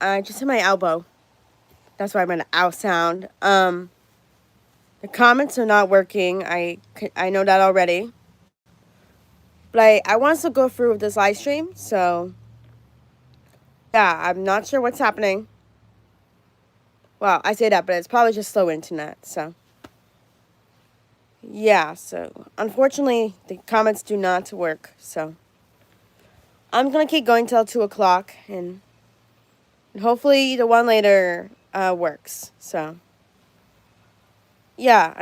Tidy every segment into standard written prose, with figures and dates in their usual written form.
I just hit my elbow. That's why I'm an ow sound. The comments are not working. I know that already. But I want us to go through with this live stream, so yeah, I'm not sure what's happening. Well, I say that, but it's probably just slow internet, so. Yeah, so unfortunately, the comments do not work, so. I'm gonna keep going till 2 o'clock, and hopefully the one later works, so. Yeah,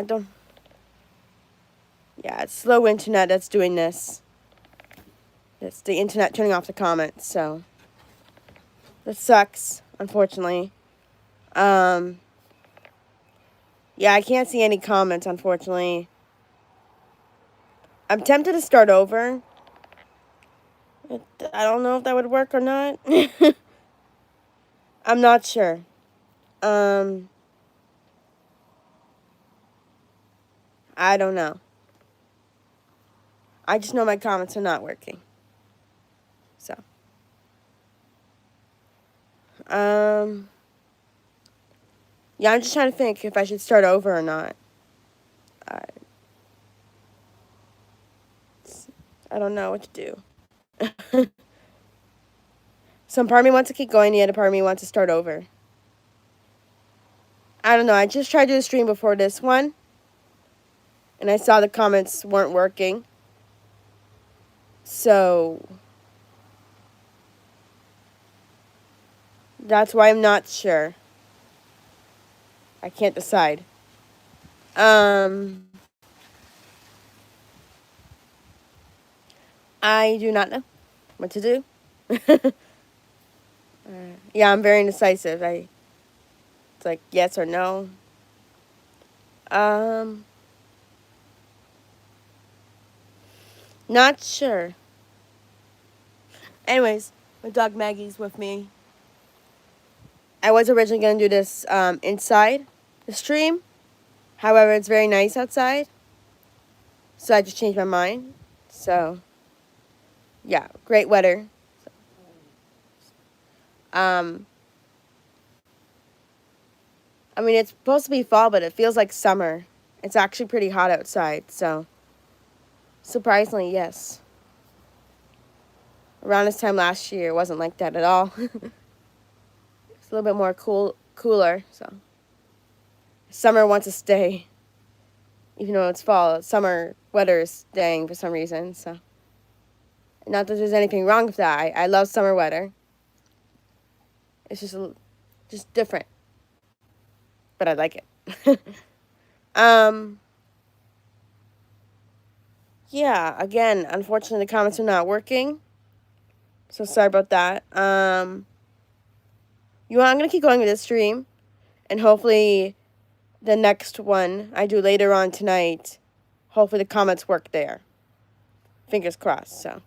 yeah, it's slow internet that's doing this. It's the internet turning off the comments, so. This sucks, unfortunately. Yeah, I can't see any comments, unfortunately. I'm tempted to start over. I don't know if that would work or not. I'm not sure. I don't know. I just know my comments are not working. So. Yeah, I'm just trying to think if I should start over or not. I don't know what to do. Some part of me wants to keep going, the other part of me wants to start over. I don't know. I just tried to do a stream before this one, and I saw the comments weren't working. So that's why I'm not sure. I can't decide. I do not know what to do. Yeah, I'm very indecisive. It's like yes or no. Not sure. Anyways, my dog Maggie's with me. I was originally gonna do this inside the stream. However, it's very nice outside, so I just changed my mind. So, yeah, great weather. I mean, it's supposed to be fall, but it feels like summer. It's actually pretty hot outside, so surprisingly, yes. Around this time last year, it wasn't like that at all. It's a little bit more cooler, so. Summer wants to stay. Even though it's fall, summer weather is staying for some reason, so. Not that there's anything wrong with that. I love summer weather. It's just different. But I like it. Yeah, again, unfortunately the comments are not working. So sorry about that. I'm gonna keep going with this stream, and hopefully the next one I do later on tonight, hopefully the comments work there. Fingers crossed, so.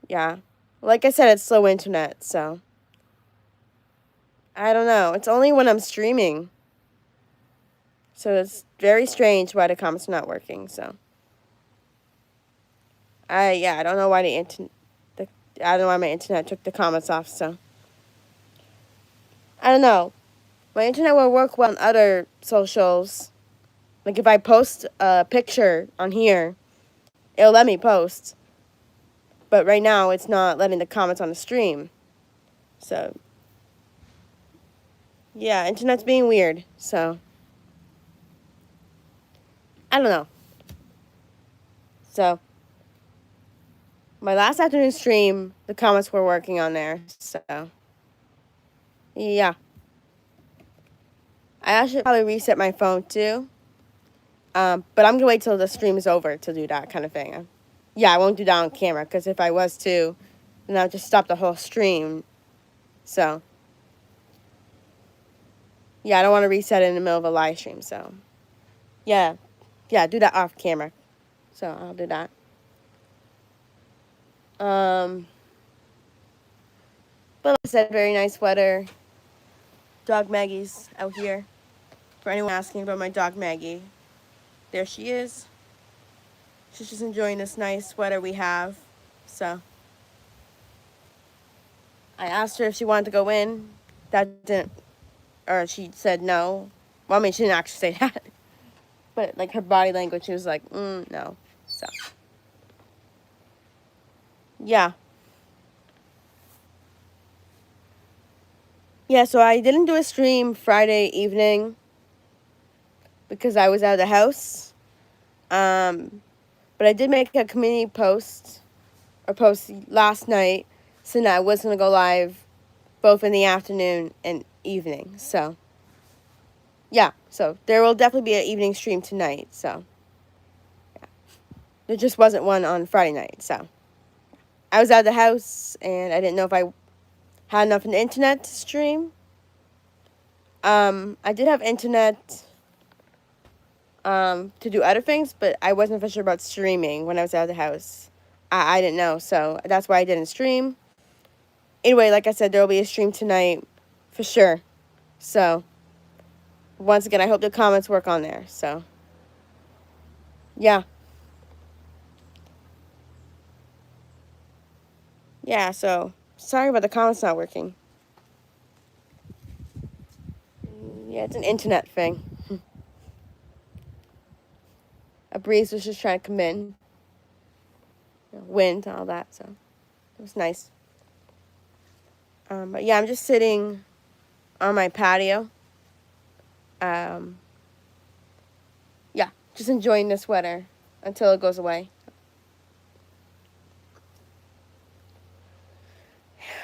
Yeah. Like I said, it's slow internet, so. I don't know. It's only when I'm streaming. So it's very strange why the comments are not working, so. I don't know why I don't know why my internet took the comments off, so. I don't know. My internet will work well on other socials. Like if I post a picture on here, it'll let me post. But right now, it's not letting the comments on the stream. So, yeah, internet's being weird, so. I don't know. So, my last afternoon stream, the comments were working on there, so. Yeah. I should probably reset my phone too. But I'm gonna wait till the stream is over to do that kind of thing. Yeah, I won't do that on camera, because if I was to, then I'll just stop the whole stream. So. Yeah, I don't want to reset it in the middle of a live stream, so. Yeah, do that off camera. So I'll do that. But like I said, very nice weather. Dog Maggie's out here. For anyone asking about my dog Maggie, there she is. She's just enjoying this nice weather we have. So. I asked her if she wanted to go in. That didn't, or she said no. Well, I mean, she didn't actually say that. But, like, her body language, she was like, no. So, yeah. Yeah, so I didn't do a stream Friday evening because I was out of the house. But I did make a community post, or post last night, saying that I was going to go live both in the afternoon and evening. So, yeah. So, there will definitely be an evening stream tonight. So, yeah. There just wasn't one on Friday night. So, I was out of the house, and I didn't know if I had enough on the internet to stream. I did have internet to do other things, but I wasn't for sure about streaming when I was out of the house. I didn't know, so that's why I didn't stream. Anyway, like I said, there will be a stream tonight for sure. So, once again, I hope the comments work on there. So, yeah. Yeah, so, sorry about the comments not working. Yeah, it's an internet thing. A breeze was just trying to come in. Wind and all that, so it was nice. But yeah, I'm just sitting on my patio. Yeah, just enjoying this weather until it goes away.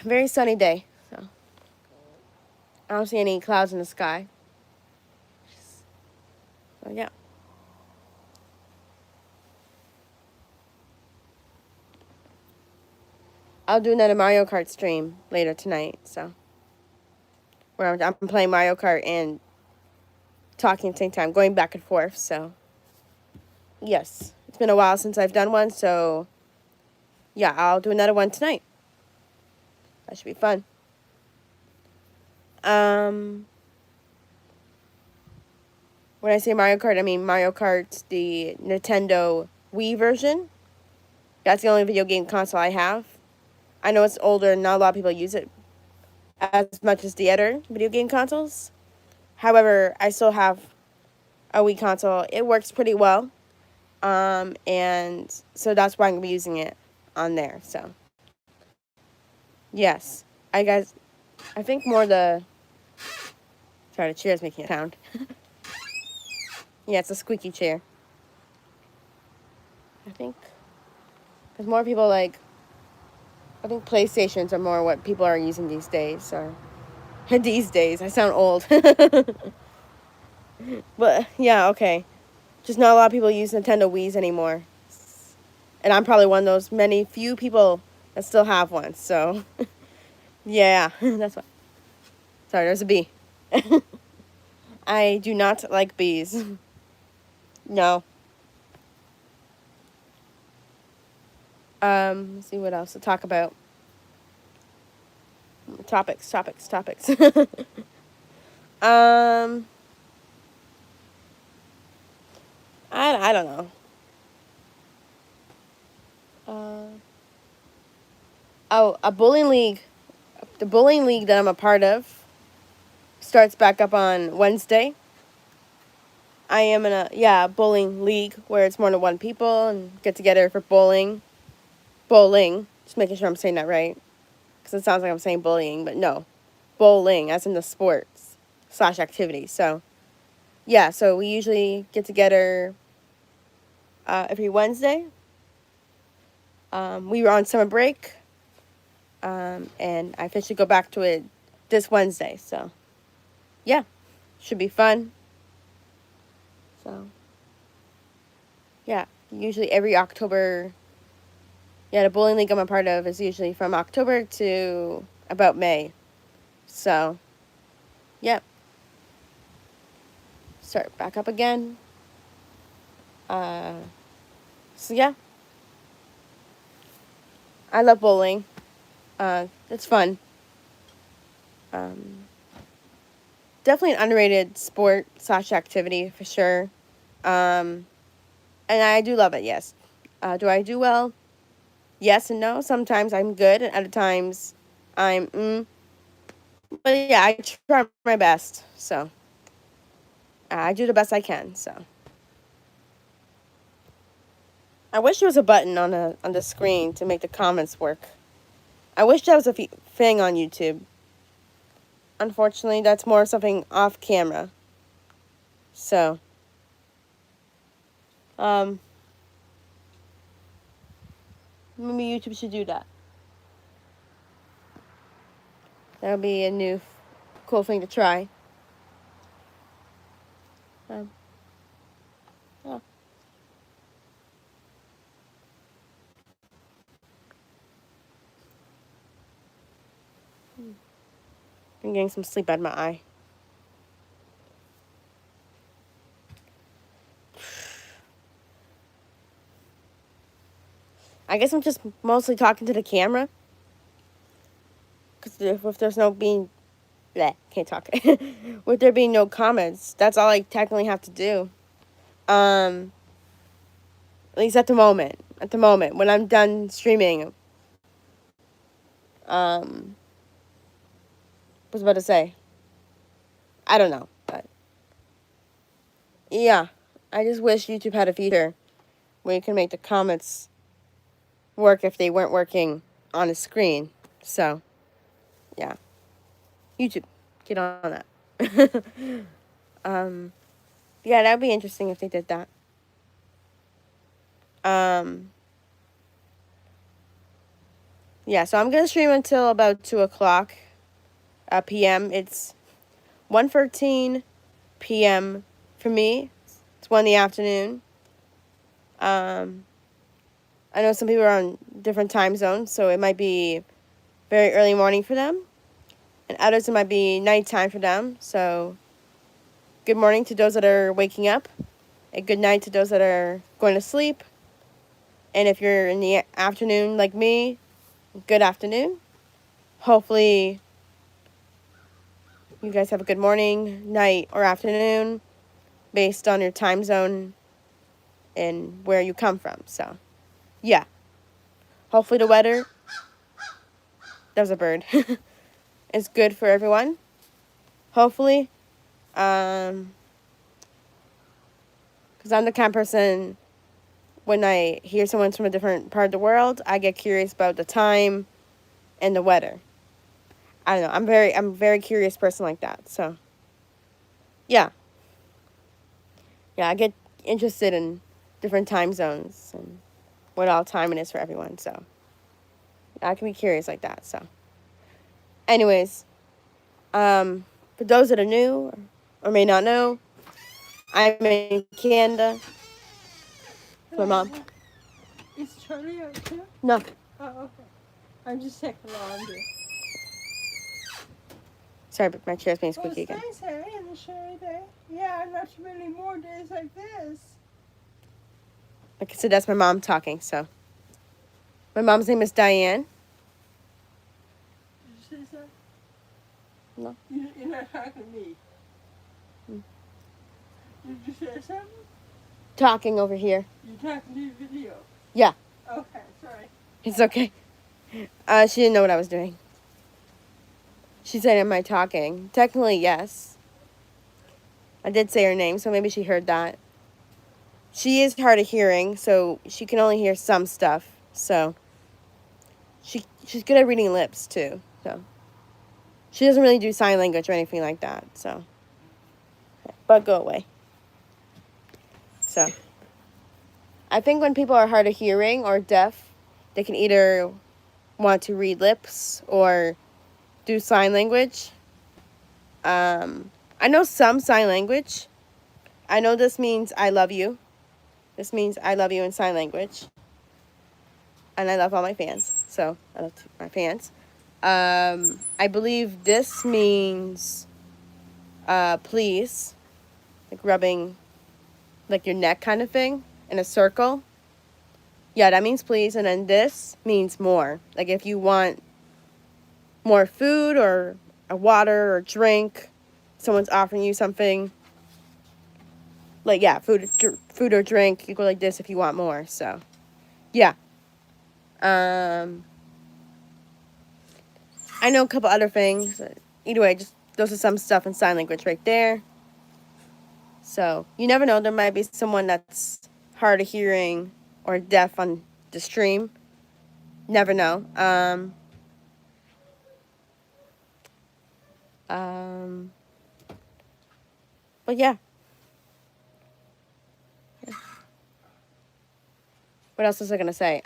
Very sunny day, so I don't see any clouds in the sky. So yeah. I'll do another Mario Kart stream later tonight, so where I'm playing Mario Kart and talking at the same time, going back and forth, so yes. It's been a while since I've done one, so yeah, I'll do another one tonight. That should be fun. When I say Mario Kart, I mean Mario Kart, the Nintendo Wii version. That's the only video game console I have. I know it's older and not a lot of people use it as much as the other video game consoles. However, I still have a Wii console. It works pretty well. And so that's why I'm going to be using it on there. So, yes. I think more sorry, the chair's making a sound. Yeah, it's a squeaky chair. I think, because more people I think PlayStations are more what people are using these days, or these days, I sound old. But, yeah, okay. Just not a lot of people use Nintendo Wiis anymore. And I'm probably one of those few people that still have one, so. Yeah, that's why. Sorry, there's a bee. I do not like bees. No. Let's see what else to talk about. Topics. I don't know. A bowling league. The bowling league that I'm a part of starts back up on Wednesday. I am in a bowling league where it's more than one people and get together for bowling. Just making sure I'm saying that right, because it sounds like I'm saying bullying, but no, bowling as in the sports / activity. So yeah, so we usually get together every Wednesday. We were on summer break, and I officially go back to it this Wednesday. So yeah, should be fun. So yeah, usually every October. Yeah, the bowling league I'm a part of is usually from October to about May. So, yep. Start back up again. So yeah. I love bowling. It's fun. Definitely an underrated sport / activity for sure. And I do love it, yes. Do I do well? Yes and no. Sometimes I'm good, and other times But yeah, I try my best. So I do the best I can. So I wish there was a button on the screen to make the comments work. I wish that was a thing on YouTube. Unfortunately, that's more something off camera. So maybe YouTube should do that. That would be a new cool thing to try. Oh. I'm getting some sleep out of my eye. I guess I'm just mostly talking to the camera. Because if there's no being... Bleh, can't talk. With there being no comments, that's all I technically have to do. At least at the moment. At the moment. When I'm done streaming. Was about to say. I don't know. But yeah. I just wish YouTube had a feature where you can make the comments work if they weren't working on a screen. So, yeah. YouTube, get on that. Yeah, that'd be interesting if they did that. Yeah, so I'm gonna stream until about 2:00 p.m. It's 1:13 p.m. for me. It's 1 in the afternoon. I know some people are on different time zones, so it might be very early morning for them, and others it might be nighttime for them. So, good morning to those that are waking up, and good night to those that are going to sleep. And if you're in the afternoon like me, good afternoon. Hopefully, you guys have a good morning, night, or afternoon based on your time zone and where you come from. So, yeah. Hopefully, the weather, that was a bird, is good for everyone. Hopefully. Because I'm the kind of person, when I hear someone's from a different part of the world, I get curious about the time and the weather. I don't know. I'm a very curious person like that. So, yeah. Yeah, I get interested in different time zones and what all time it is for everyone. So, I can be curious like that. So, anyways, for those that are new or may not know, I'm in Canada. My mom. Is Charlie out too? No. Oh, okay. I'm just checking laundry. Sorry, but my chair's being squeaky again. Well, it's nice, eh, in the shade, eh? Yeah, not too many more days like this. Like I said, that's my mom talking, so. My mom's name is Diane. Did you say something? No. You're not talking to me. Did you say something? Talking over here. You're talking to your video? Yeah. Okay, sorry. It's okay. She didn't know what I was doing. She said, am I talking? Technically, yes. I did say her name, so maybe she heard that. She is hard of hearing, so she can only hear some stuff. So she's good at reading lips too. So she doesn't really do sign language or anything like that. So, but go away. So I think when people are hard of hearing or deaf, they can either want to read lips or do sign language. I know some sign language. I know this means I love you. This means I love you in sign language. And I love all my fans. So, I love my fans. I believe this means please. Like rubbing like your neck kind of thing in a circle. Yeah, that means please. And then this means more. Like if you want more food or a water or drink, someone's offering you something. Like, yeah, food or drink, you go like this if you want more. So, yeah. I I know a couple other things. Either way, just those are some stuff in sign language right there. So you never know. There might be someone that's hard of hearing or deaf on the stream. Never know. But yeah. What else was I gonna say?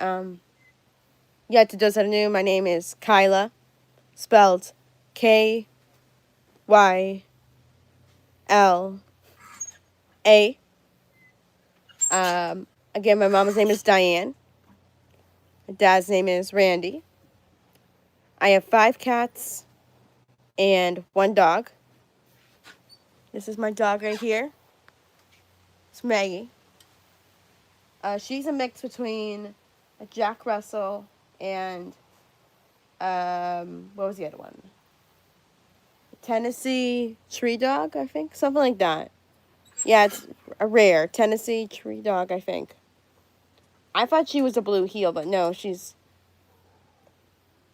Yeah, to those that are new, my name is Kyla, spelled Kyla. Again, my mom's name is Diane. My dad's name is Randy. I have 5 cats and 1 dog. This is my dog right here. It's Maggie. She's a mix between a Jack Russell and what was the other one? Tennessee Tree Dog, I think, something like that. Yeah, it's a rare Tennessee Tree Dog, I think. I thought she was a blue heel, but no, she's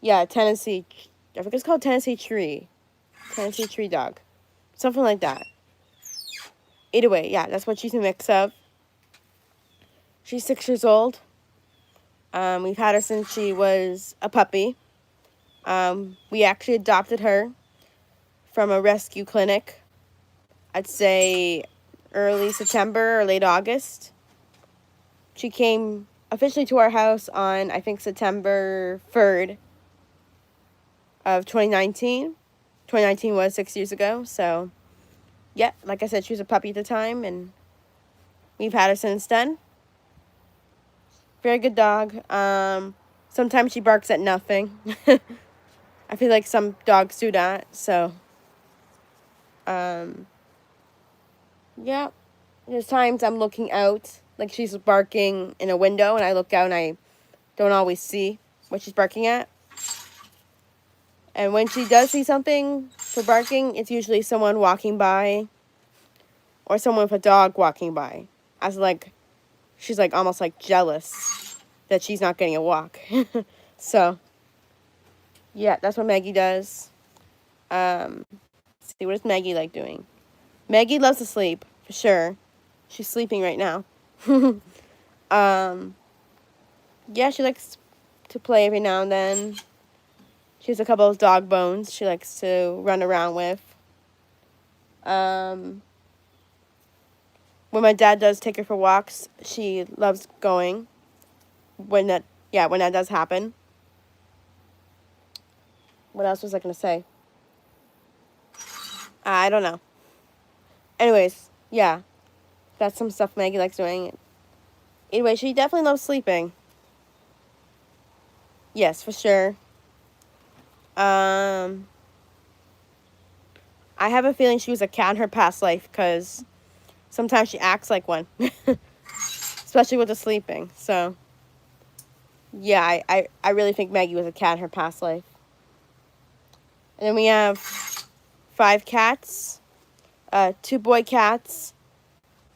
Tennessee. I think it's called Tennessee Tree Dog, something like that. Either way, yeah, that's what she's a mix of. She's 6 years old. We've had her since she was a puppy. We actually adopted her from a rescue clinic. I'd say early September or late August. She came officially to our house on, I think, September 3rd of 2019. 2019 was 6 years ago, so yeah, like I said, she was a puppy at the time, and we've had her since then. Very good dog. Sometimes she barks at nothing. I feel like some dogs do that, so yeah. There's times I'm looking out, like she's barking in a window, and I look out and I don't always see what she's barking at. And when she does see something for barking, it's usually someone walking by or someone with a dog walking by. As like, she's like almost like jealous that she's not getting a walk. So, yeah, that's what Maggie does. Let's see, what is Maggie like doing? Maggie loves to sleep, for sure. She's sleeping right now. Yeah, she likes to play every now and then. She has a couple of dog bones she likes to run around with. When my dad does take her for walks, she loves going. When that does happen. What else was I gonna say? I don't know. Anyways, yeah, that's some stuff Maggie likes doing. Anyway, she definitely loves sleeping. Yes, for sure. I have a feeling she was a cat in her past life because sometimes she acts like one, especially with the sleeping. So, yeah, I really think Maggie was a cat in her past life. And then we have 5 cats, 2 boy cats.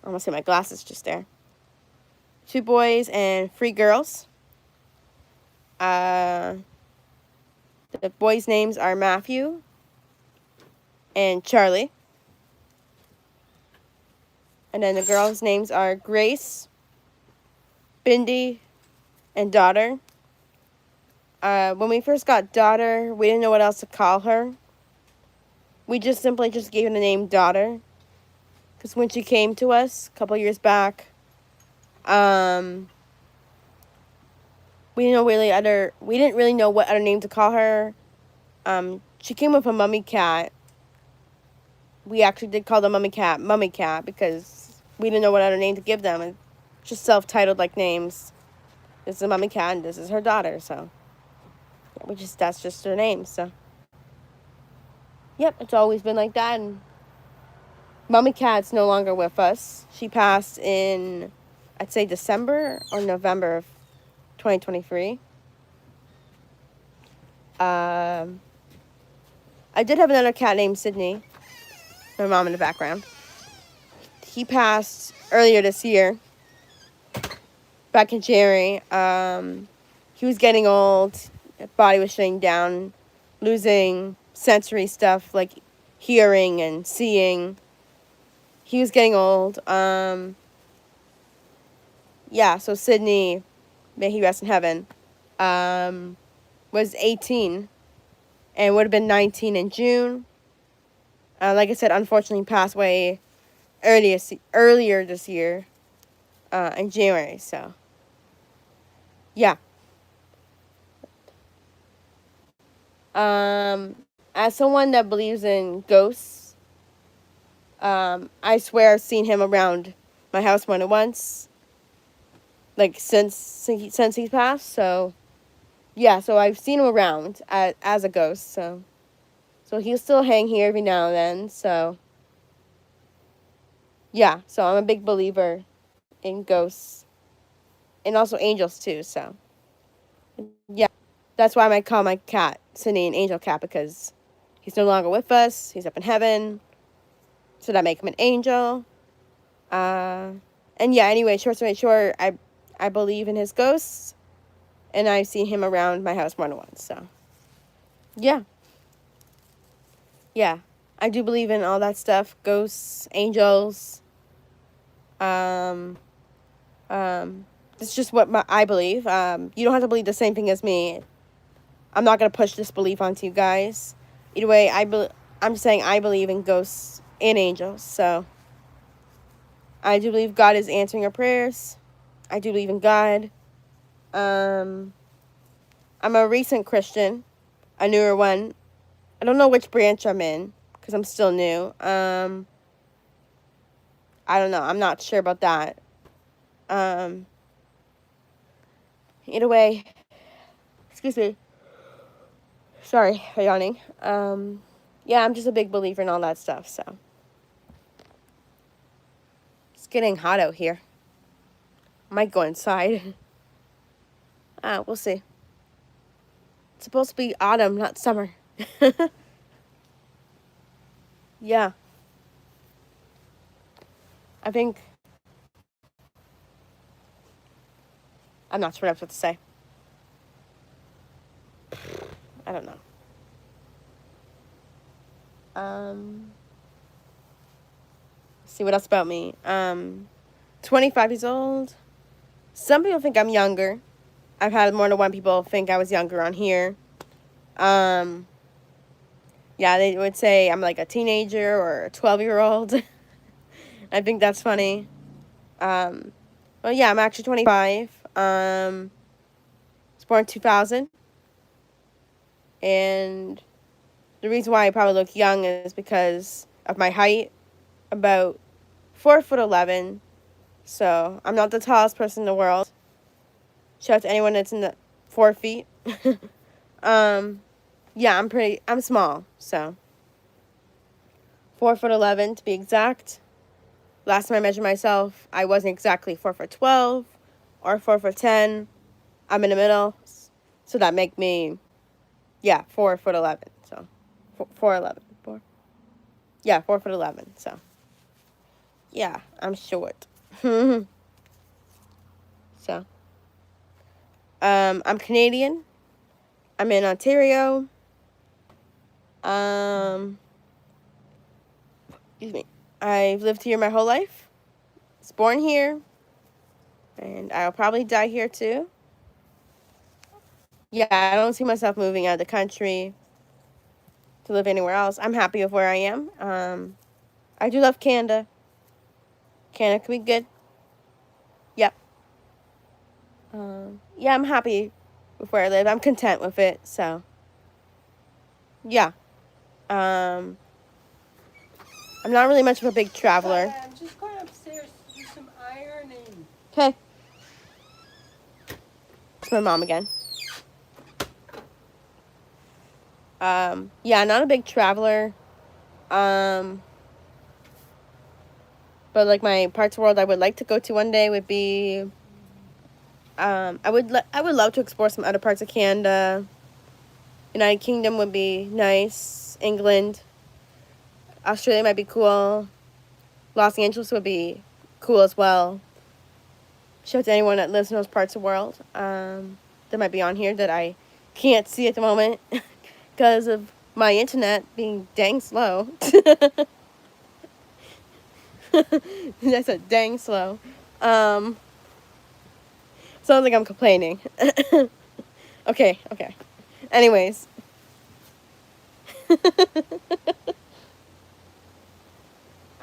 I almost hit my glasses just there. 2 boys and 3 girls. The boys' names are Matthew and Charlie. And then the girls' names are Grace, Bindi, and Daughter. When we first got Daughter, we didn't know what else to call her. We just simply gave her the name Daughter. Because when she came to us a couple years back, we didn't really know what other name to call her. She came with a mummy cat. We actually did call the mummy cat because we didn't know what other name to give them. It's just self-titled like names. This is a mummy cat and this is her daughter, so that's just her name, so yep, it's always been like that. And mummy cat's no longer with us. She passed in, I'd say, December or November of 2023. I did have another cat named Sydney. My mom in the background. He passed earlier this year. Back in January. He was getting old. His body was shutting down. losing sensory stuff like hearing and seeing. He was getting old. Yeah, so Sydney, may he rest in heaven, was 18 and would have been 19 in June. Like I said, unfortunately passed away earlier this year, in January. So, yeah. As someone that believes in ghosts, I swear I've seen him around my house more than once, like since he's passed. So, yeah. So I've seen him around as a ghost. So he'll still hang here every now and then. So, yeah. So I'm a big believer in ghosts and also angels too. So, yeah. That's why I might call my cat Sydney an angel cat, because he's no longer with us. He's up in heaven. So that make him an angel. And yeah, anyway, short story short, I believe in his ghosts, and I've seen him around my house more than once. So, yeah. Yeah. I do believe in all that stuff. Ghosts, angels. Um, it's just what I believe. You don't have to believe the same thing as me. I'm not going to push this belief onto you guys. Either way, I'm just saying I believe in ghosts and angels. So, I do believe God is answering our prayers. I do believe in God. I'm a recent Christian, a newer one. I don't know which branch I'm in because I'm still new. I don't know. I'm not sure about that. Either way, excuse me. Sorry for yawning. Yeah, I'm just a big believer in all that stuff. So it's getting hot out here. Might go inside. We'll see. It's supposed to be autumn, not summer. Yeah. I think I'm not sure what I was about to say. I don't know. Let's see what else about me. 25 years old. Some people think I'm younger. I've had more than one people think I was younger on here. Yeah, they would say I'm like a teenager or a 12-year-old. I think that's funny. Well, yeah, I'm actually 25. I was born in 2000. And the reason why I probably look young is because of my height, about 4'11". So I'm not the tallest person in the world. Shout out to anyone that's in the 4 feet. Yeah, I'm small, so 4'11" to be exact. Last time I measured myself, I wasn't exactly 4'12" or 4'10". I'm in the middle, so that make me, yeah, 4'11". So 4'11". Yeah, 4'11". So yeah, I'm short. So I'm Canadian. I'm in Ontario. Excuse me. I've lived here my whole life. I was born here, and I'll probably die here too. Yeah, I don't see myself moving out of the country to live anywhere else. I'm happy with where I am. I do love Canada. Canada can be good. Yep. Yeah, I'm happy with where I live. I'm content with it. So, yeah. I'm not really much of a big traveler. I'm just going upstairs to do some ironing. Okay. It's my mom again. Yeah, not a big traveler. But like my parts of the world I would like to go to one day would be, I would love to explore some other parts of Canada. United Kingdom would be nice. England, Australia might be cool. Los Angeles would be cool as well. Shout out to anyone that lives in those parts of the world. That might be on here that I can't see at the moment. because of my internet being dang slow. I said dang slow. Sounds like I'm complaining. Okay. Anyways. I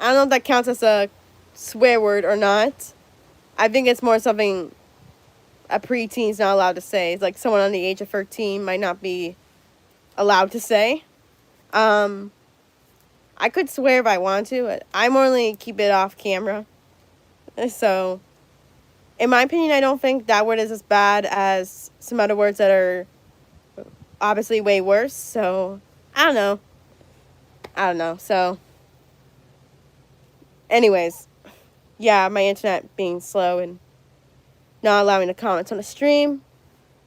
don't know if that counts as a swear word or not. I think it's more something a preteen's not allowed to say. It's like someone on the age of 13 might not be allowed to say. I could swear if I want to, but I normally keep it off camera. So, in my opinion, I don't think that word is as bad as some other words that are obviously way worse. So, I don't know. So, anyways, yeah, my internet being slow and not allowing the comments on the stream.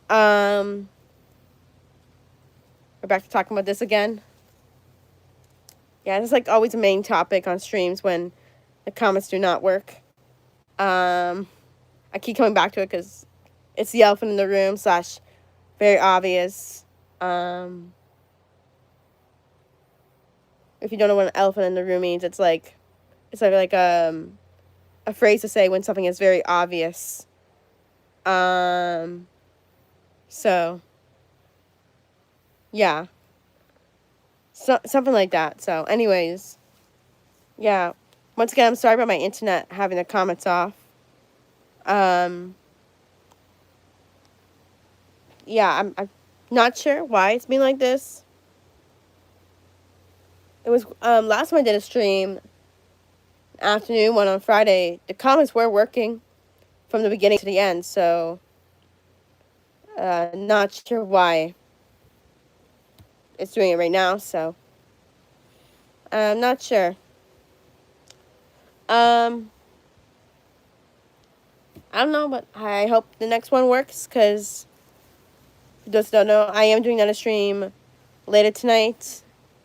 We're back to talking about this again. Yeah, it's like always a main topic on streams when the comments do not work. I keep coming back to it because it's the elephant in the room / very obvious. If you don't know what an elephant in the room means, it's like a phrase to say when something is very obvious. So yeah. So, something like that. So, anyways, yeah. Once again, I'm sorry about my internet having the comments off. Yeah, I'm not sure why it's been like this. It was last time I did a stream, afternoon one on Friday. The comments were working from the beginning to the end. So, not sure why it's doing it right now. So, I'm not sure. I don't know, but I hope the next one works, because for those who don't know, I am doing another stream later tonight,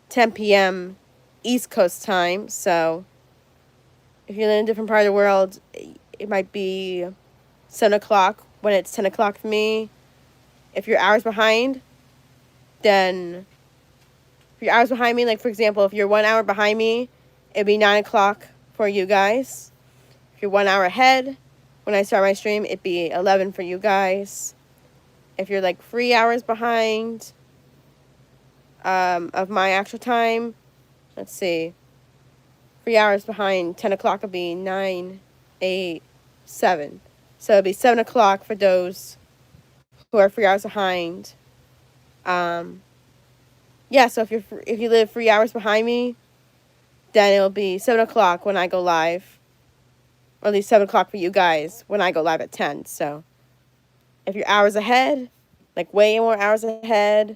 10 p.m. East Coast time. So if you're in a different part of the world, it might be 7 o'clock when it's 10 o'clock for me. If you're hours behind, then if you're hours behind me, like for example, if you're 1 hour behind me, it'd be 9 o'clock for you guys. If you're 1 hour ahead, when I start my stream, it'd be 11 for you guys. If you're like 3 hours behind of my actual time, let's see, 3 hours behind, 10 o'clock would be 9, 8, 7. So it'd be 7 o'clock for those who are 3 hours behind. Yeah, so if you live 3 hours behind me, then it'll be 7 o'clock when I go live. Or at least 7 o'clock for you guys when I go live at 10. So if you're hours ahead, like way more hours ahead,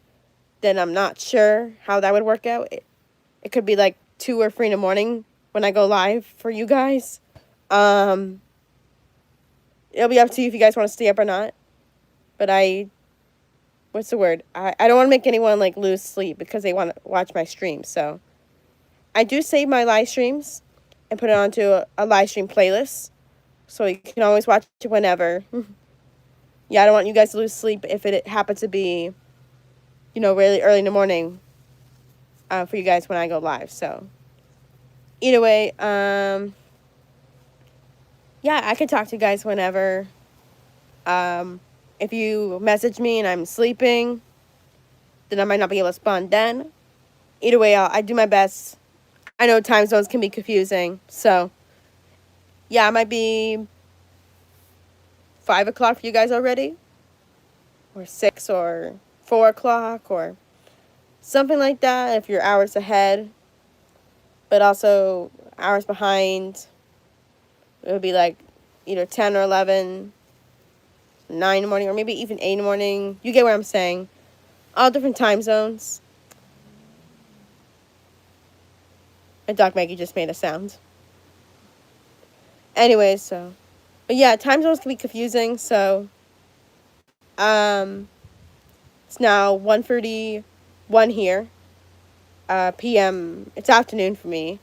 then I'm not sure how that would work out. It could be like 2 or 3 in the morning when I go live for you guys. It'll be up to you if you guys want to stay up or not. But what's the word? I don't want to make anyone like lose sleep because they want to watch my stream. So I do save my live streams and put it onto a live stream playlist, so you can always watch it whenever. Yeah, I don't want you guys to lose sleep if it happens to be, really early in the morning for you guys when I go live. So either way, yeah, I can talk to you guys whenever. If you message me and I'm sleeping, then I might not be able to respond then. Either way, I do my best. I know time zones can be confusing, so yeah, it might be 5 o'clock for you guys already, or 6 or 4 o'clock or something like that if you're hours ahead, but also hours behind. It would be like either 10 or 11, 9 in the morning, or maybe even 8 in the morning. You get what I'm saying. All different time zones. My dog Maggie just made a sound. Anyways, but yeah, time zones can be confusing. So, it's now 1:31 here. PM. It's afternoon for me.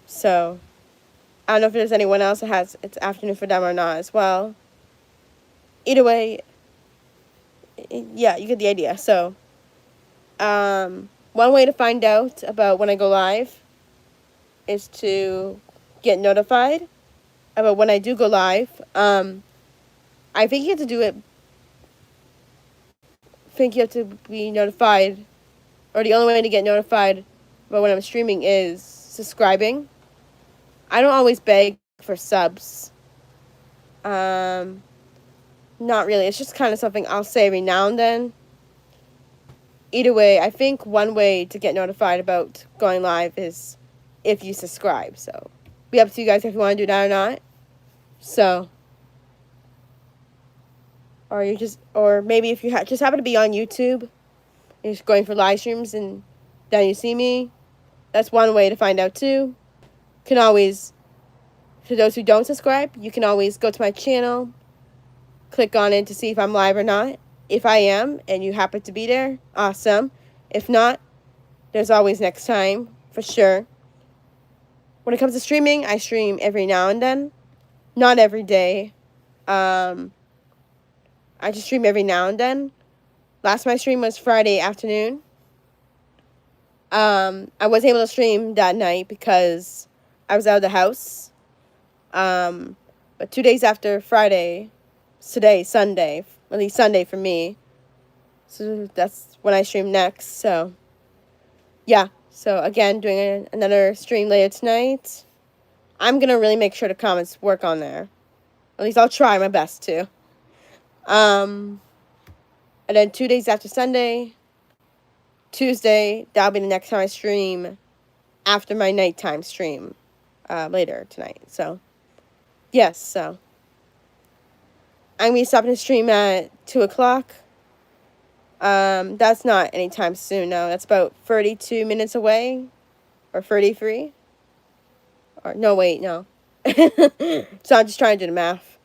So, I don't know if there's anyone else that has it's afternoon for them or not as well. Either way, yeah, you get the idea. So, One way to find out about when I go live is to get notified about when I do go live. I think you have to do it. I think you have to be notified, or the only way to get notified about when I'm streaming is subscribing. I don't always beg for subs. Not really. It's just kind of something I'll say every now and then. Either way, I think one way to get notified about going live is if you subscribe. So, be up to you guys if you want to do that or not. So, or maybe if you just happen to be on YouTube, you're just going for live streams and then you see me. That's one way to find out too. Can always, for those who don't subscribe, you can always go to my channel, click on it to see if I'm live or not. If I am and you happen to be there, awesome. If not, there's always next time, for sure. When it comes to streaming, I stream every now and then. Not every day. I just stream every now and then. Last my stream was Friday afternoon. I wasn't able to stream that night because I was out of the house. But 2 days after Friday, today, Sunday, at least Sunday for me. So that's when I stream next. So, yeah. So, again, doing another stream later tonight. I'm going to really make sure the comments work on there. At least I'll try my best to. And then 2 days after Sunday, Tuesday, that'll be the next time I stream after my nighttime stream later tonight. So, yes, so I'm going to be stopping the stream at 2 o'clock. That's not anytime soon, no. That's about 32 minutes away, or 33. Or, no, wait, no. So I'm just trying to do the math.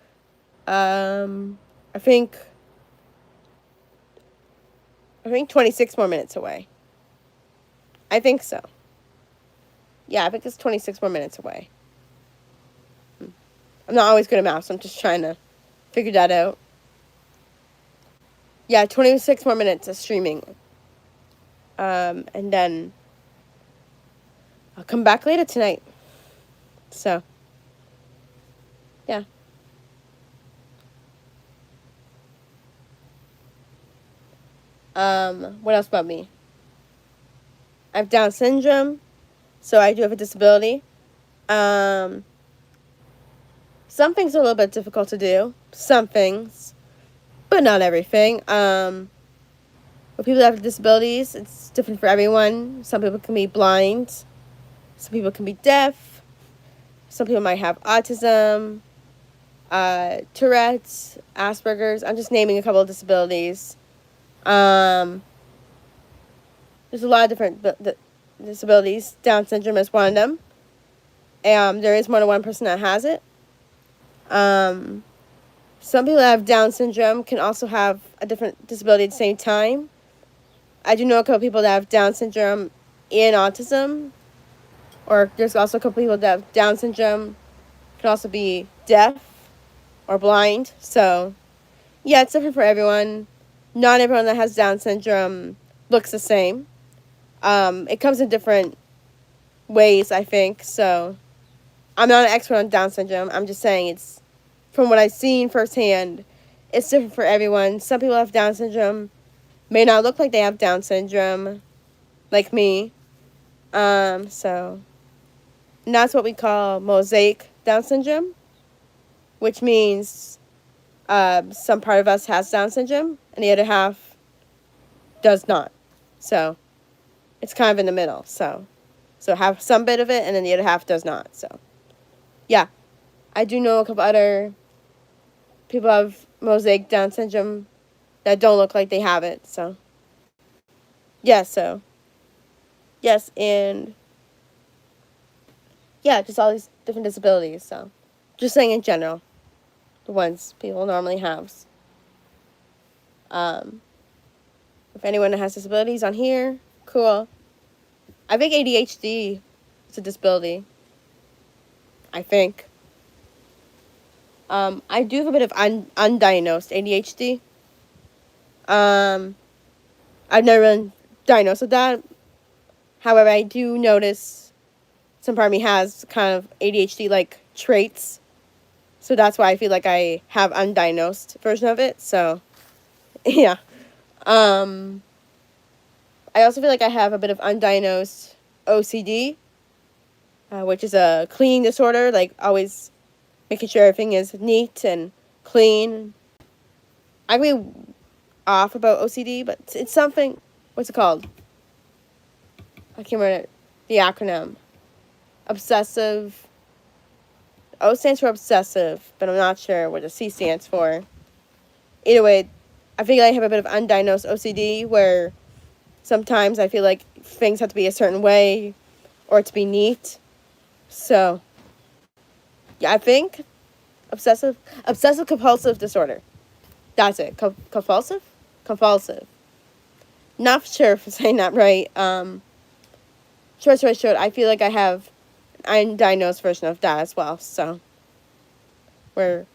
I think 26 more minutes away. I think so. Yeah, I think it's 26 more minutes away. I'm not always good at math, so I'm just trying to figure that out. Yeah, 26 more minutes of streaming. And then I'll come back later tonight. So, yeah. What else about me? I have Down syndrome, so I do have a disability. Some things are a little bit difficult to do. Some things, but not everything. For people that have disabilities, it's different for everyone. Some people can be blind. Some people can be deaf. Some people might have autism, Tourette's, Asperger's. I'm just naming a couple of disabilities. There's a lot of different disabilities. Down syndrome is one of them. There is more than one person that has it. Some people that have Down syndrome can also have a different disability at the same time. I do know a couple people that have Down syndrome and autism. Or there's also a couple people that have Down syndrome, can also be deaf or blind. So, yeah, it's different for everyone. Not everyone that has Down syndrome looks the same. It comes in different ways, I think. So, I'm not an expert on Down syndrome. I'm just saying it's, from what I've seen firsthand, it's different for everyone. Some people have Down syndrome may not look like they have Down syndrome, like me. So, and that's what we call mosaic Down syndrome, which means some part of us has Down syndrome and the other half does not. So, it's kind of in the middle. So have some bit of it and then the other half does not. So, yeah. I do know a couple other people have mosaic Down syndrome that don't look like they have it. So, yeah, so, yes, and, yeah, just all these different disabilities. So, just saying in general, the ones people normally have. If anyone has disabilities on here, cool. I think ADHD is a disability. I think. I do have a bit of undiagnosed ADHD. I've never really diagnosed with that. However, I do notice some part of me has kind of ADHD like traits. So that's why I feel like I have undiagnosed version of it. So yeah. I also feel like I have a bit of undiagnosed OCD, which is a cleaning disorder, like always making sure everything is neat and clean. I can be off about OCD, but it's something. What's it called? I can't remember the acronym. Obsessive. O stands for obsessive, but I'm not sure what the C stands for. Either way, I feel like I have a bit of undiagnosed OCD where sometimes I feel like things have to be a certain way or to be neat. So, yeah, I think obsessive compulsive disorder. That's it. Compulsive? Compulsive. Not sure if I'm saying that right. Short. I feel like I have an undiagnosed version of that as well. So, and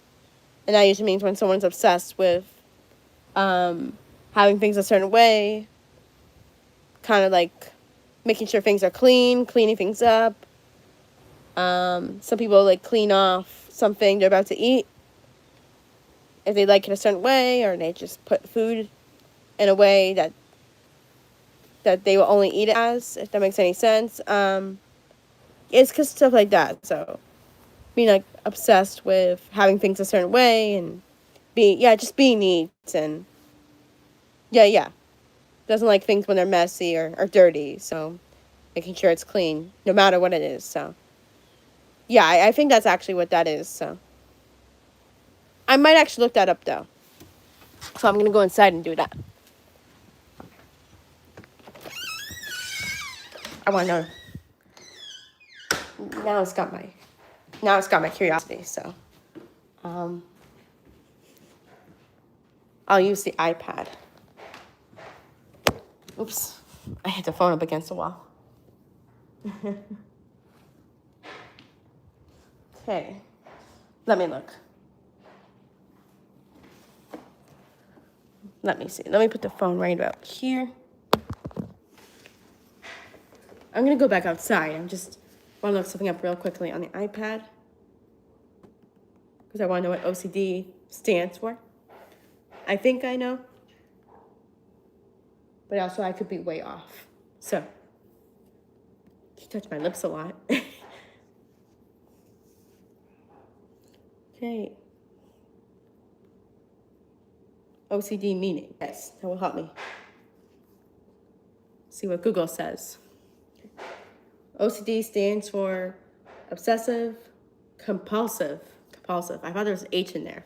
that usually means when someone's obsessed with having things a certain way, kind of like making sure things are clean, cleaning things up. Some people like clean off something they're about to eat if they like it a certain way, or they just put food in a way that they will only eat it as, if that makes any sense. It's cause stuff like that. So being like obsessed with having things a certain way and just being neat and yeah. Doesn't like things when they're messy or dirty. So making sure it's clean no matter what it is. So yeah, I think that's actually what that is. So I might actually look that up though. So I'm gonna go inside and do that. I want to know. Now it's got my curiosity. So, I'll use the iPad. Oops, I hit the phone up against the wall. Okay, let me look. Let me see. Let me put the phone right about here. I'm gonna go back outside. I just want to look something up real quickly on the iPad because I want to know what OCD stands for. I think I know, but also I could be way off. So, you touch my lips a lot. Okay. OCD meaning. Yes, that will help me. See what Google says. OCD stands for obsessive compulsive. Compulsive. I thought there was an H in there.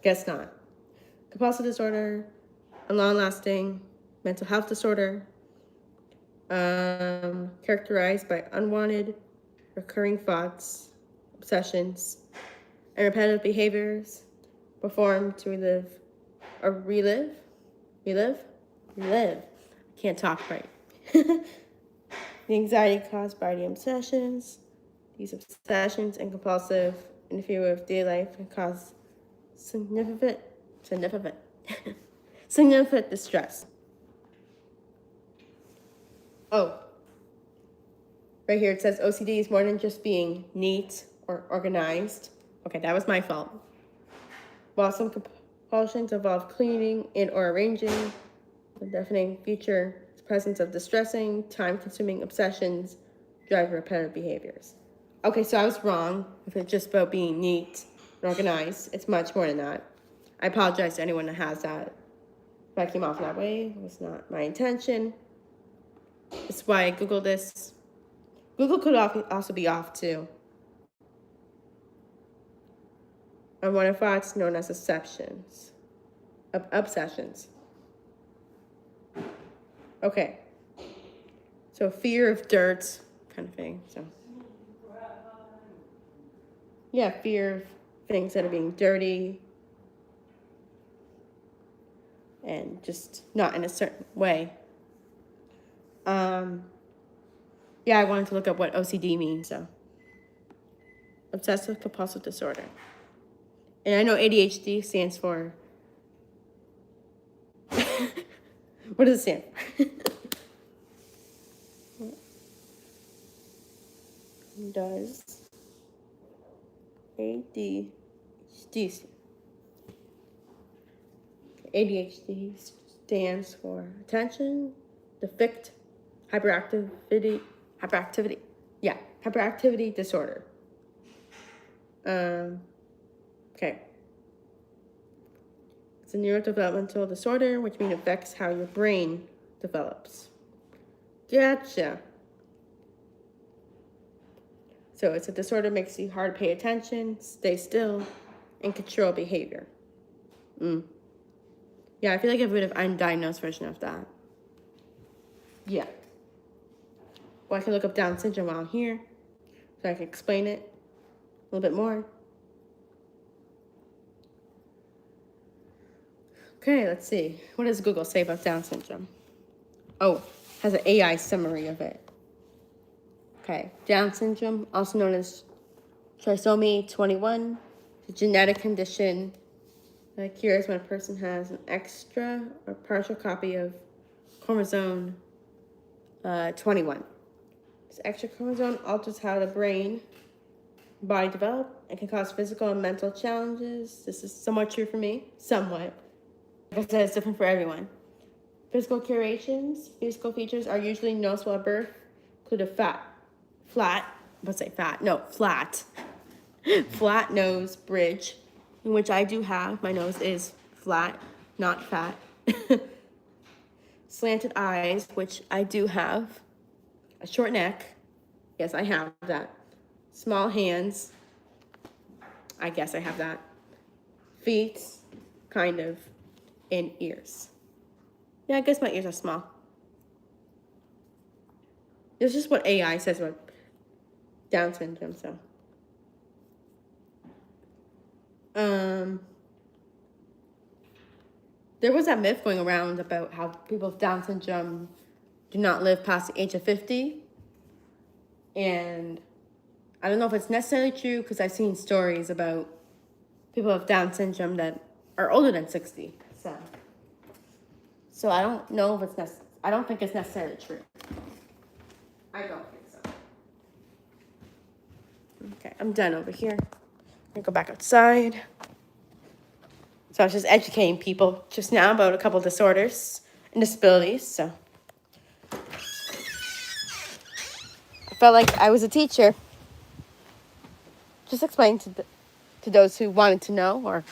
Guess not. Compulsive disorder, a long-lasting mental health disorder, characterized by unwanted, recurring thoughts, obsessions, and repetitive behaviors performed to relive. I can't talk right. The anxiety caused by the obsessions. These obsessions and compulsive interfere with daily life and cause significant distress. Oh, right here it says OCD is more than just being neat or organized. Okay, that was my fault. While some compulsions involve cleaning and or arranging, the defining feature is presence of distressing, time-consuming obsessions, drive repetitive behaviors. Okay, so I was wrong. If it's just about being neat and organized, it's much more than that. I apologize to anyone that has that. If I came off that way, it was not my intention. That's why I Googled this. Google could also be off too. And one of thoughts known as obsessions. Okay. So fear of dirt kind of thing. So yeah, fear of things that are being dirty and just not in a certain way. Yeah, I wanted to look up what OCD means, so obsessive compulsive disorder. And I know ADHD stands for what does it stand for? does ADHD. ADHD stands for attention deficit hyperactivity disorder. Okay. It's a neurodevelopmental disorder, which means it affects how your brain develops. Gotcha. So it's a disorder that makes you hard to pay attention, stay still, and control behavior. Yeah, I feel like I have a bit of undiagnosed version of that. Yeah. Well, I can look up Down syndrome while I'm here, so I can explain it a little bit more. Okay, let's see. What does Google say about Down syndrome? Oh, has an AI summary of it. Okay, Down syndrome, also known as trisomy 21, is a genetic condition that occurs when a person has an extra or partial copy of chromosome 21. This extra chromosome alters how the brain and body develop and can cause physical and mental challenges. This is somewhat true for me, somewhat. Like I said, it's different for everyone. Physical features are usually noticeable at birth, include a flat nose bridge, in which I do have. My nose is flat, not fat. Slanted eyes, which I do have. A short neck. Yes, I have that. Small hands. I guess I have that. Feet, kind of. And ears. Yeah, I guess my ears are small. This is what AI says about Down syndrome, so. There was that myth going around about how people with Down syndrome do not live past the age of 50. And I don't know if it's necessarily true because I've seen stories about people with Down syndrome that are older than 60. So I don't know if it's I don't think it's necessarily true. I don't think so. Okay, I'm done over here. I'm gonna go back outside. So I was just educating people just now about a couple of disorders and disabilities, so. I felt like I was a teacher. Just explaining to those who wanted to know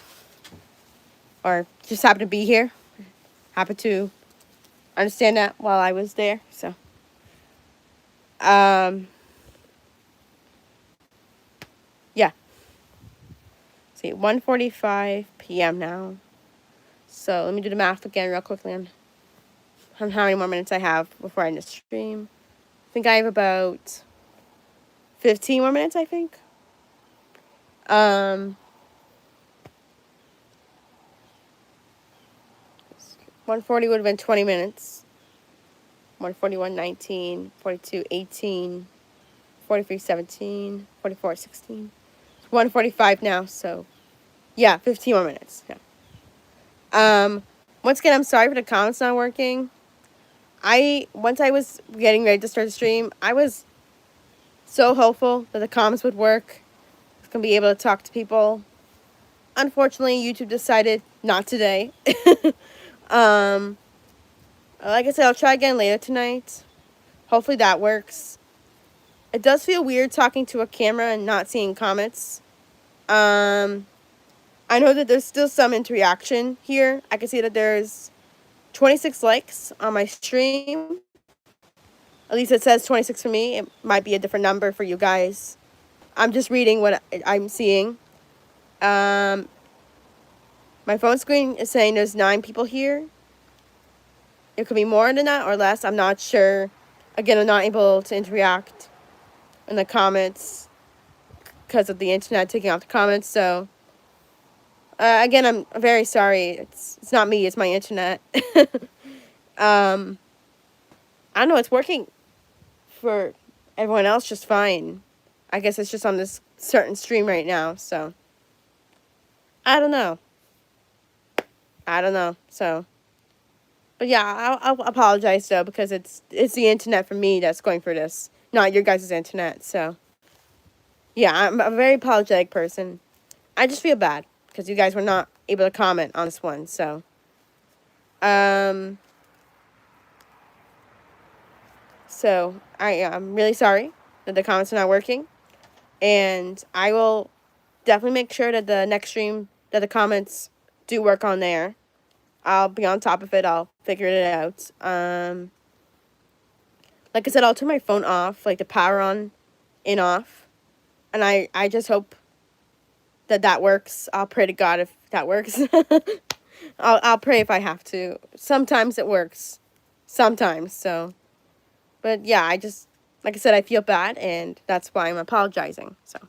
or just happened to be here. Happened to understand that while I was there, so. Yeah. See, 1:45 p.m. now. So let me do the math again real quickly on how many more minutes I have before I end the stream. I think I have about 15 more minutes, I think. 140 would have been 20 minutes. 141, 19, 42, 18, 43, 17, 44, 16. 145 now, so yeah, 15 more minutes. Yeah. Once again, I'm sorry for the comments not working. Once I was getting ready to start the stream, I was so hopeful that the comments would work. I was gonna be able to talk to people. Unfortunately, YouTube decided not today. Like I said, I'll try again later tonight. Hopefully that works. It does feel weird talking to a camera and not seeing comments. I know that there's still some interaction here. I can see that there's 26 likes on my stream. At least it says 26 for me. It might be a different number for you guys. I'm just reading what I'm seeing. My phone screen is saying there's 9 people here. It could be more than that or less. I'm not sure. Again, I'm not able to interact in the comments because of the internet taking off the comments. So, again, I'm very sorry. It's not me. It's my internet. I don't know. It's working for everyone else just fine. I guess it's just on this certain stream right now. So, I don't know. So. But yeah, I'll apologize though because it's the internet for me that's going for this, not your guys' internet. So Yeah, I'm a very apologetic person. I just feel bad because you guys were not able to comment on this one. So, um, I'm really sorry that the comments are not working, and I will definitely make sure that the next stream that the comments do work on there. I'll be on top of it. I'll figure it out. Like I said, I'll turn my phone off, like the power on and off, and I just hope that that works. I'll pray to God if that works. I'll pray if I have to. Sometimes it works, sometimes. So, but yeah, I just like I said, I feel bad, and that's why I'm apologizing. So,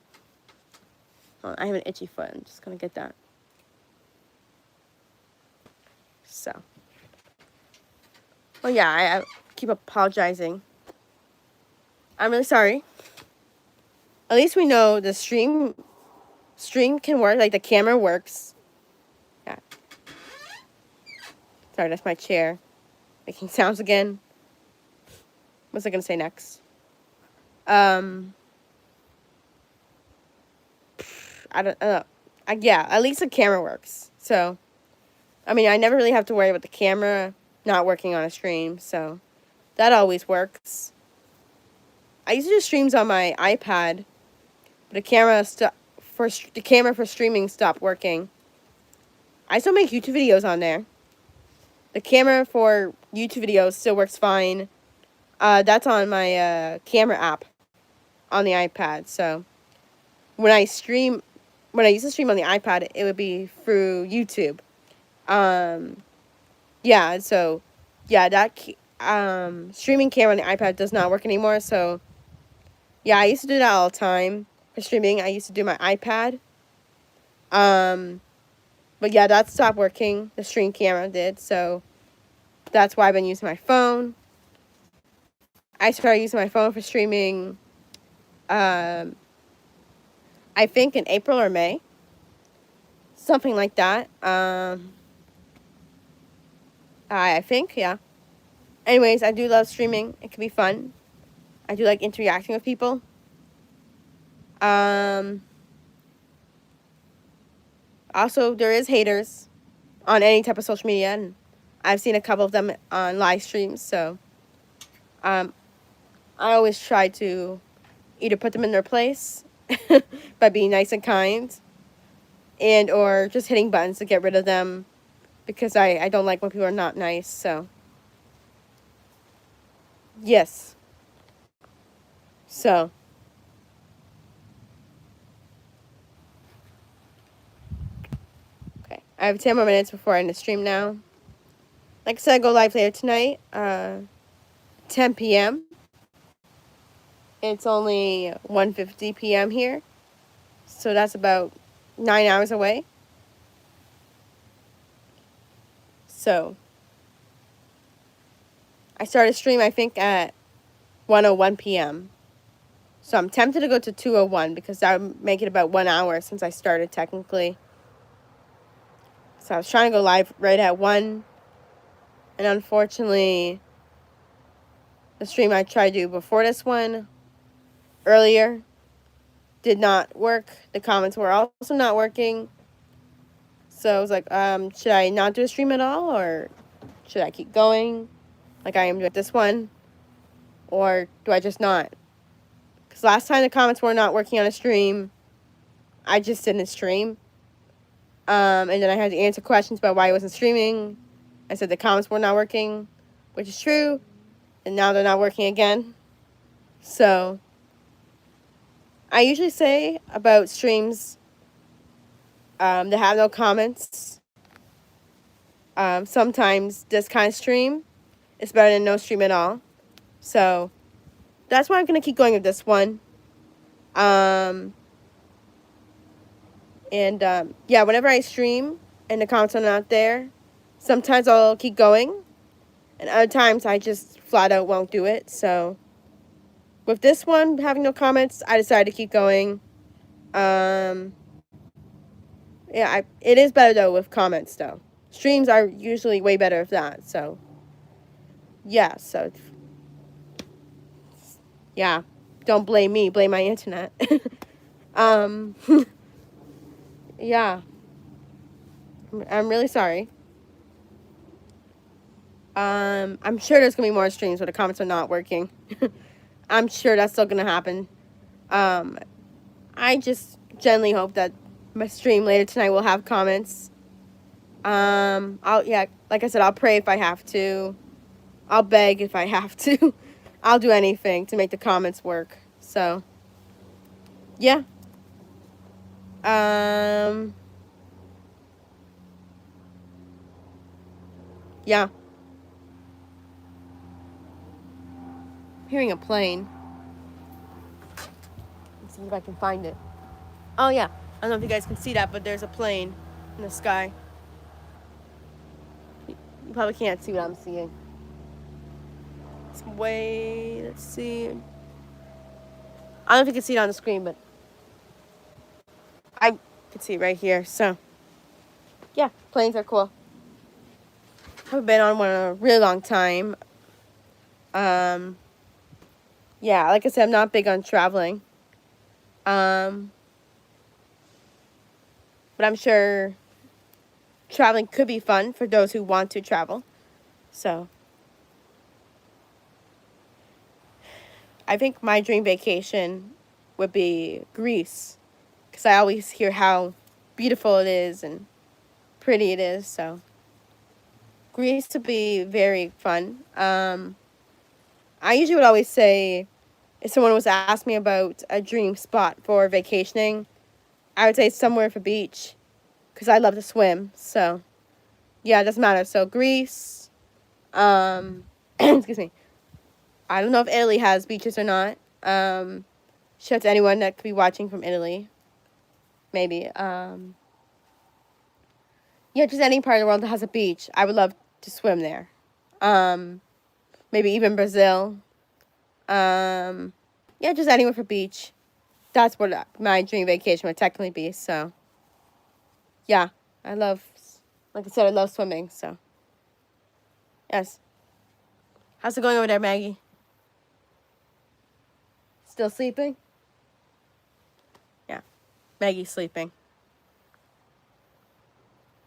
I have an itchy foot. I'm just gonna get that. So, well, yeah, I keep apologizing. I'm really sorry. At least we know the stream can work. Like the camera works. Yeah. Sorry, that's my chair making sounds again. What's I gonna say next? I don't know. Yeah, at least the camera works. So, I mean, I never really have to worry about the camera not working on a stream. So, that always works. I used to do streams on my iPad, but the camera for streaming stopped working. I still make YouTube videos on there. The camera for YouTube videos still works fine. That's on my camera app on the iPad. So when I used to stream on the iPad, it would be through YouTube. Yeah. So yeah, that streaming camera on the iPad does not work anymore. So yeah, I used to do that all the time for streaming. I used to do my iPad. But yeah, that stopped working. The stream camera did. So that's why I've been using my phone. I started using my phone for streaming, I think in April or May. Something like that. I think, yeah. Anyways, I do love streaming. It can be fun. I do like interacting with people. Also, there is haters on any type of social media, and I've seen a couple of them on live streams, so I always try to either put them in their place by being nice and kind, and or just hitting buttons to get rid of them, because I don't like when people are not nice. So yes. So okay, I have 10 more minutes before I end the stream now. Like I said, I go live later tonight, 10 p.m. It's only 1:50 p.m. here, so that's about 9 hours away. So I started stream, I think, at 1:01 p.m. So I'm tempted to go to 2:01 because that would make it about 1 hour since I started technically. So I was trying to go live right at 1, and unfortunately, the stream I tried to do before this one, earlier, did not work. The comments were also not working. So I was like, should I not do a stream at all, or should I keep going like I am with this one, or do I just not? Because last time the comments were not working on a stream, I just didn't stream. And then I had to answer questions about why I wasn't streaming. I said the comments were not working, which is true, and now they're not working again. So I usually say about streams that have no comments, sometimes this kind of stream is better than no stream at all. So that's why I'm going to keep going with this one. Yeah, whenever I stream and the comments are not there, sometimes I'll keep going, and other times I just flat out won't do it. So with this one having no comments, I decided to keep going. Yeah, it is better though with comments though. Streams are usually way better with that. So yeah, yeah, don't blame me, blame my internet. Um, yeah, I'm really sorry. I'm sure there's gonna be more streams where the comments are not working. I'm sure that's still gonna happen. Um, I just genuinely hope that my stream later tonight will have comments. Like I said, I'll pray if I have to. I'll beg if I have to. I'll do anything to make the comments work. So, yeah. Um, yeah. I'm hearing a plane. Let's see if I can find it. Oh, yeah. I don't know if you guys can see that, but there's a plane in the sky. You probably can't see what I'm seeing. Let's see. I don't know if you can see it on the screen, but I can see it right here. So, yeah, planes are cool. I haven't been on one in a really long time. Yeah, like I said, I'm not big on traveling. But I'm sure traveling could be fun for those who want to travel. So, I think my dream vacation would be Greece, because I always hear how beautiful it is and pretty it is. So, Greece would be very fun. I usually would always say, if someone was to ask me about a dream spot for vacationing, I would say somewhere for beach, because I love to swim. So, yeah, it doesn't matter. So, Greece, excuse me. I don't know if Italy has beaches or not. Shout out to anyone that could be watching from Italy. Maybe. Yeah, just any part of the world that has a beach. I would love to swim there. Maybe even Brazil. Yeah, just anywhere for beach. That's what my dream vacation would technically be. So, yeah, like I said, I love swimming. So, yes. How's it going over there, Maggie? Still sleeping? Yeah, Maggie's sleeping.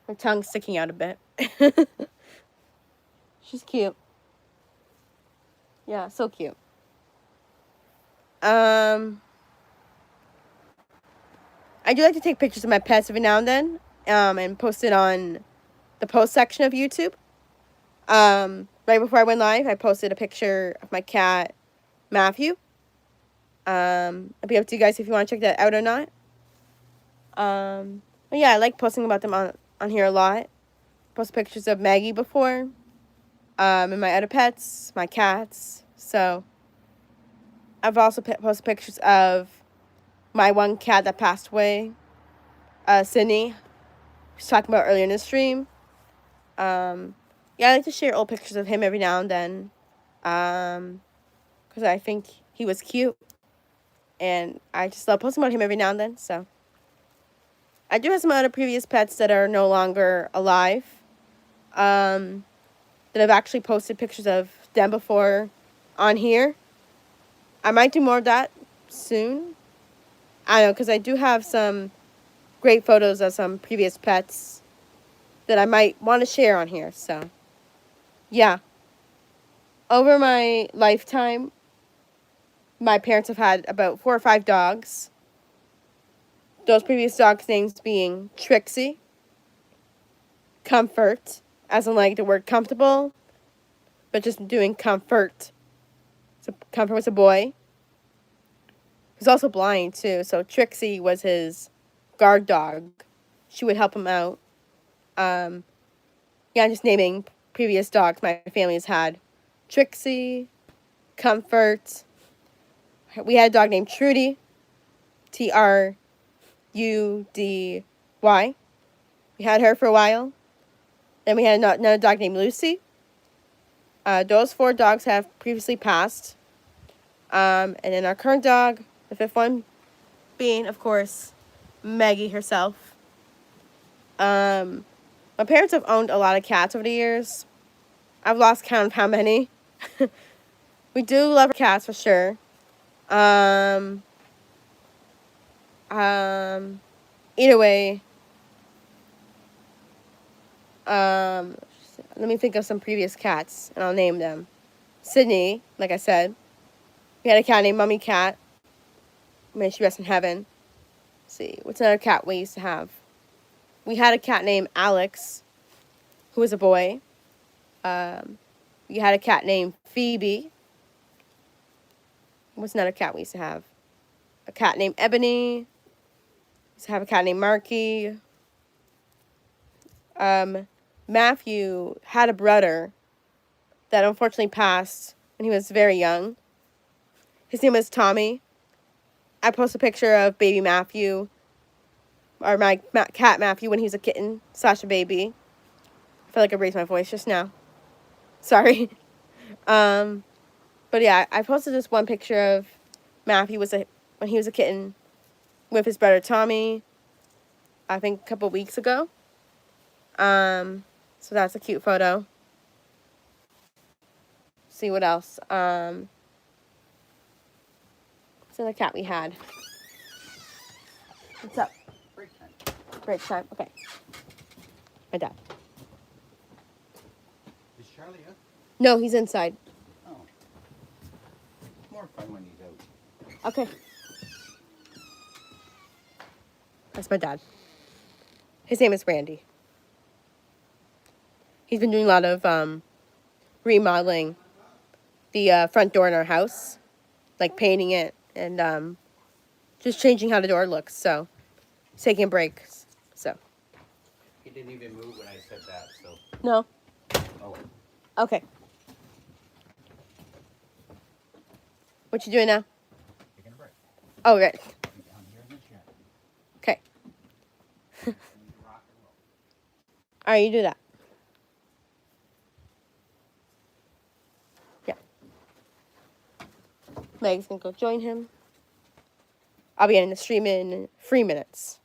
Her tongue's sticking out a bit. She's cute. Yeah, so cute. I do like to take pictures of my pets every now and then, and post it on the post section of YouTube. Right before I went live, I posted a picture of my cat, Matthew. I'll be up to you guys if you want to check that out or not. But yeah, I like posting about them on here a lot. Post pictures of Maggie before, and my other pets, my cats. So, I've also posted pictures of my one cat that passed away, Sydney. I was talking about earlier in the stream. Yeah, I like to share old pictures of him every now and then, because I think he was cute, and I just love posting about him every now and then. So, I do have some other previous pets that are no longer alive, that I've actually posted pictures of them before on here. I might do more of that soon. I don't know, because I do have some great photos of some previous pets that I might want to share on here. So, yeah. Over my lifetime, my parents have had about 4 or 5 dogs. Those previous dogs' names being Trixie, Comfort, as in like the word comfortable, but just doing comfort. So Comfort was a boy. He was also blind too, so Trixie was his guard dog. She would help him out. Yeah, I'm just naming previous dogs my family has had. Trixie, Comfort. We had a dog named Trudy, Trudy. We had her for a while. Then we had another dog named Lucy. Those 4 dogs have previously passed. And then our current dog, the 5th one, being, of course, Maggie herself. My parents have owned a lot of cats over the years. I've lost count of how many. We do love our cats for sure. I Either way, let me think of some previous cats, and I'll name them. Sydney, like I said. We had a cat named Mummy Cat. May she rest in heaven. Let's see, what's another cat we used to have? We had a cat named Alex, who was a boy. We had a cat named Phoebe. What's another cat we used to have? A cat named Ebony. We used to have a cat named Marky. Matthew had a brother that unfortunately passed when he was very young. His name was Tommy. I posted a picture of baby Matthew, or my cat Matthew, when he was a kitten / a baby. I feel like I raised my voice just now. Sorry. But yeah, I posted this one picture of Matthew when he was a kitten with his brother Tommy, I think a couple weeks ago. So that's a cute photo. See what else. What's another cat we had? What's up? Break time. Break time. Okay. My dad. Is Charlie up? No, he's inside. Oh. More fun when he's out. Okay. That's my dad. His name is Randy. He's been doing a lot of remodeling the front door in our house, like painting it and just changing how the door looks. So, he's taking a break. So. He didn't even move when I said that, so. No. Oh. Okay. What you doing now? Taking a break. Oh, right. Down here in the shed. Okay. Rock and roll. All right, you do that. Yeah. Meg's gonna go join him. I'll be ending the stream in 3 minutes.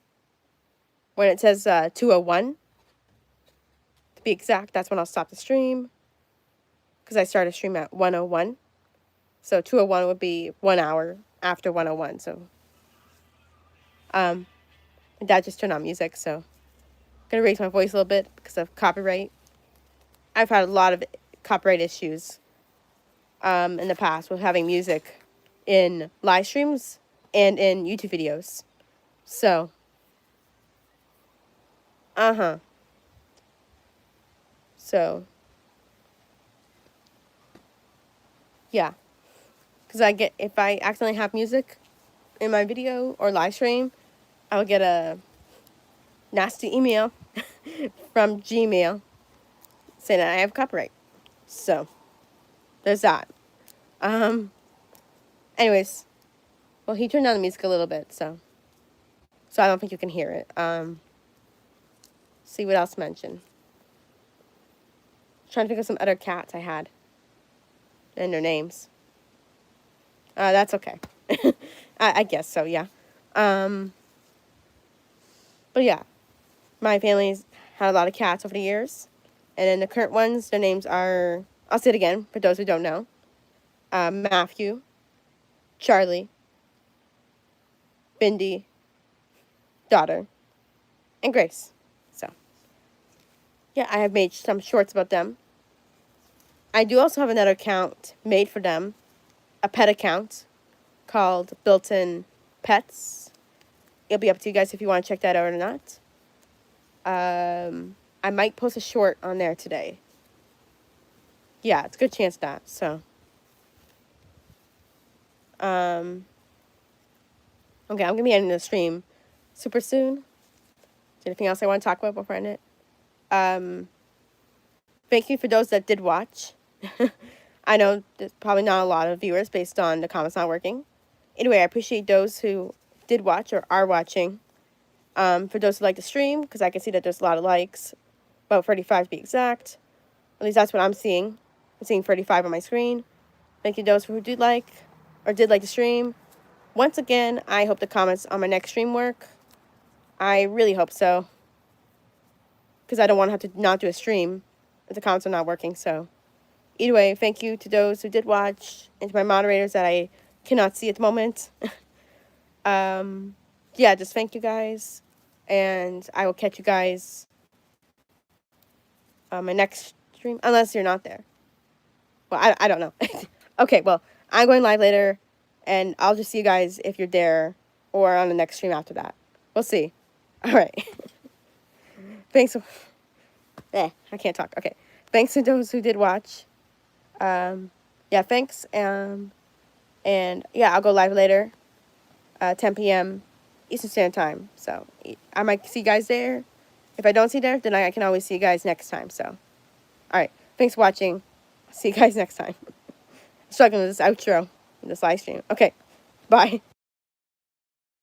When it says 2:01, to be exact, that's when I'll stop the stream. Because I started stream at 1:01. So 2:01 would be 1 hour after 1:01. So, my dad just turned on music, so I'm gonna raise my voice a little bit because of copyright. I've had a lot of copyright issues in the past with having music in live streams and in YouTube videos. So, So, yeah. Because if I accidentally have music in my video or live stream, I'll get a nasty email from Gmail saying that I have copyright. So, there's that. Anyways, well, he turned down the music a little bit, so I don't think you can hear it. See what else mentioned. Trying to think of some other cats I had and their names. That's okay. I guess so, yeah. But yeah, my family's had a lot of cats over the years. And then the current ones, their names are, I'll say it again for those who don't know. Matthew, Charlie, Bindi, daughter, and Grace. So, yeah, I have made some shorts about them. I do also have another account made for them, a pet account called Built-in Pets. It'll be up to you guys if you want to check that out or not. I might post a short on there today. Yeah, it's a good chance of that, so. Okay, I'm going to be ending the stream super soon. Is there anything else I want to talk about before I end it? Thank you for those that did watch. I know there's probably not a lot of viewers based on the comments not working. Anyway, I appreciate those who did watch or are watching. For those who like the stream, because I can see that there's a lot of likes, about 35 to be exact. At least that's what I'm seeing. I'm seeing 35 on my screen. Thank you to those who did like the stream. Once again, I hope the comments on my next stream work. I really hope so. Because I don't want to have to not do a stream if the comments are not working, so. Either way, thank you to those who did watch, and to my moderators that I cannot see at the moment. yeah, just thank you guys, and I will catch you guys on my next stream, unless you're not there. Well, I don't know. Okay, well, I'm going live later, and I'll just see you guys if you're there or on the next stream after that. We'll see. All right. Thanks. I can't talk. Okay. Thanks to those who did watch. Yeah, thanks. And yeah, I'll go live later, 10 p.m. Eastern Standard Time. So I might see you guys there. If I don't see you there, then I can always see you guys next time. So, all right. Thanks for watching. See you guys next time. Struggling with this outro, this live stream. Okay. Bye.